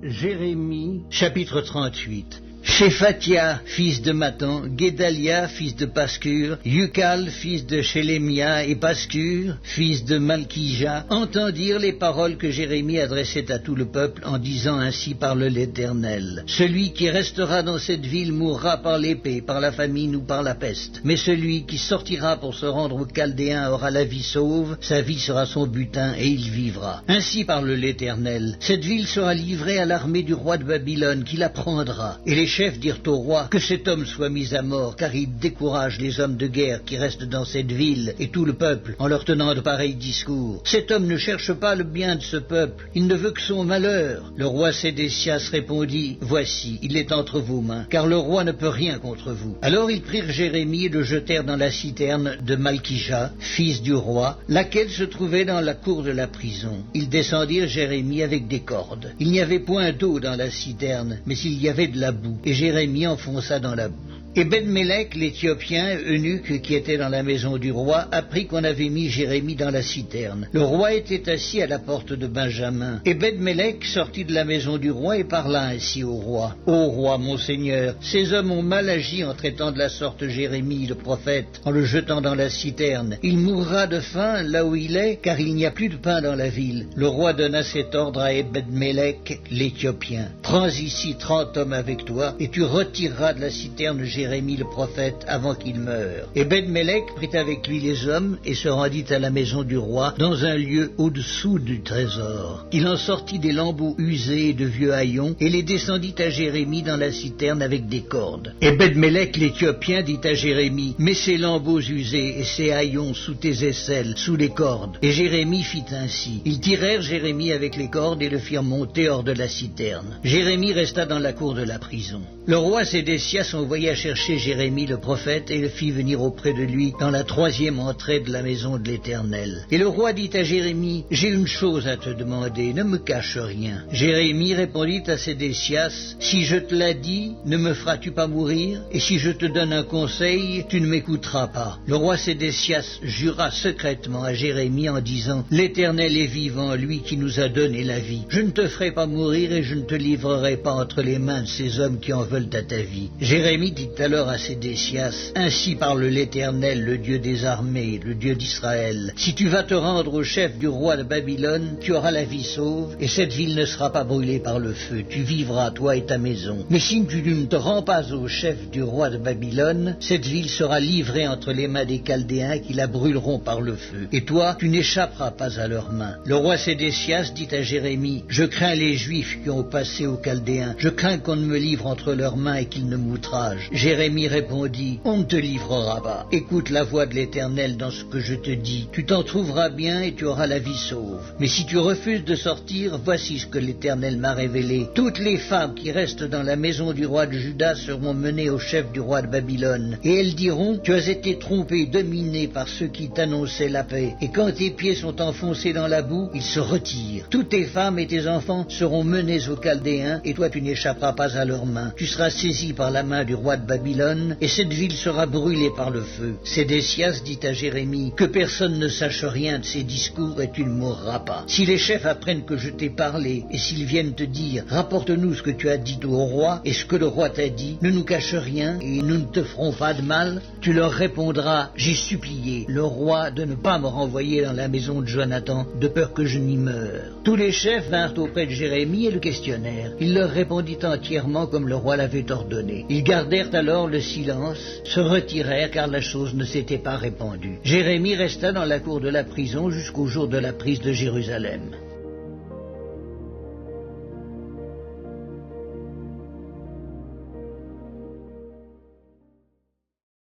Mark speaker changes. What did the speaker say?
Speaker 1: Jérémie, chapitre 38. Shéphatia, fils de Mathan, Guédalia, fils de Pascur, Yucal, fils de Shélémia, et Pascur, fils de Malkija, entendirent les paroles que Jérémie adressait à tout le peuple en disant ainsi parle l'Éternel. Celui qui restera dans cette ville mourra par l'épée, par la famine ou par la peste. Mais celui qui sortira pour se rendre aux Chaldéens aura la vie sauve, sa vie sera son butin et il vivra. Ainsi parle l'Éternel. Cette ville sera livrée à l'armée du roi de Babylone qui la prendra. Et les chefs dirent au roi que cet homme soit mis à mort, car il décourage les hommes de guerre qui restent dans cette ville et tout le peuple en leur tenant de pareils discours. Cet homme ne cherche pas le bien de ce peuple, il ne veut que son malheur. Le roi Sédécias répondit, voici, il est entre vos mains, car le roi ne peut rien contre vous. Alors ils prirent Jérémie et le jetèrent dans la citerne de Malkija, fils du roi, laquelle se trouvait dans la cour de la prison. Ils descendirent Jérémie avec des cordes. Il n'y avait point d'eau dans la citerne, mais il y avait de la boue. Et Jérémie enfonça dans la boue. Ebed-Mélec, l'Éthiopien, eunuque qui était dans la maison du roi, apprit qu'on avait mis Jérémie dans la citerne. Le roi était assis à la porte de Benjamin. Ebed-Mélec sortit de la maison du roi et parla ainsi au roi. Ô roi, mon seigneur, ces hommes ont mal agi en traitant de la sorte Jérémie, le prophète, en le jetant dans la citerne. Il mourra de faim là où il est, car il n'y a plus de pain dans la ville. Le roi donna cet ordre à Ebed-Mélec, l'Éthiopien. Prends ici 30 hommes avec toi, et tu retireras de la citerne Jérémie le prophète avant qu'il meure. Ebed-Mélec prit avec lui les hommes et se rendit à la maison du roi dans un lieu au-dessous du trésor. Il en sortit des lambeaux usés et de vieux haillons et les descendit à Jérémie dans la citerne avec des cordes. Ebed-Mélec l'Éthiopien dit à Jérémie, mets ces lambeaux usés et ces haillons sous tes aisselles, sous les cordes. Et Jérémie fit ainsi. Ils tirèrent Jérémie avec les cordes et le firent monter hors de la citerne. Jérémie resta dans la cour de la prison. Le roi Sédécias envoya chercher Jérémie le prophète et le fit venir auprès de lui dans la 3e entrée de la maison de l'Éternel. Et le roi dit à Jérémie, j'ai une chose à te demander, ne me cache rien. Jérémie répondit à Sédécias, si je te l'ai dit, ne me feras-tu pas mourir? Et si je te donne un conseil, tu ne m'écouteras pas. Le roi Sédécias jura secrètement à Jérémie en disant, l'Éternel est vivant, lui qui nous a donné la vie. Je ne te ferai pas mourir et je ne te livrerai pas entre les mains de ces hommes qui en veulent à ta vie. Jérémie dit alors à Sédécias, ainsi parle l'Éternel, le Dieu des armées, le Dieu d'Israël. Si tu vas te rendre au chef du roi de Babylone, tu auras la vie sauve, et cette ville ne sera pas brûlée par le feu. Tu vivras, toi et ta maison. Mais si tu ne te rends pas au chef du roi de Babylone, cette ville sera livrée entre les mains des Chaldéens qui la brûleront par le feu. Et toi, tu n'échapperas pas à leurs mains. Le roi Sédécias dit à Jérémie, je crains les Juifs qui ont passé aux Chaldéens. Je crains qu'on ne me livre entre leurs mains et qu'ils ne m'outragent. Jérémie répondit, on ne te livrera pas. Écoute la voix de l'Éternel dans ce que je te dis. Tu t'en trouveras bien et tu auras la vie sauve. Mais si tu refuses de sortir, voici ce que l'Éternel m'a révélé. Toutes les femmes qui restent dans la maison du roi de Juda seront menées au chef du roi de Babylone. Et elles diront, tu as été trompé, dominé par ceux qui t'annonçaient la paix. Et quand tes pieds sont enfoncés dans la boue, ils se retirent. Toutes tes femmes et tes enfants seront menés aux Chaldéens et toi tu n'échapperas pas à leurs mains. Tu seras saisi par la main du roi de Babylone, et cette ville sera brûlée par le feu. Sédécias dit à Jérémie, que personne ne sache rien de ces discours et tu ne mourras pas. Si les chefs apprennent que je t'ai parlé, et s'ils viennent te dire, rapporte-nous ce que tu as dit au roi, et ce que le roi t'a dit, ne nous cache rien, et nous ne te ferons pas de mal, tu leur répondras, j'ai supplié le roi de ne pas me renvoyer dans la maison de Jonathan, de peur que je n'y meure. Tous les chefs vinrent auprès de Jérémie et le questionnèrent. Il leur répondit entièrement comme le roi l'avait ordonné. Ils gardèrent alors le silence, se retirèrent car la chose ne s'était pas répandue. Jérémie resta dans la cour de la prison jusqu'au jour de la prise de Jérusalem.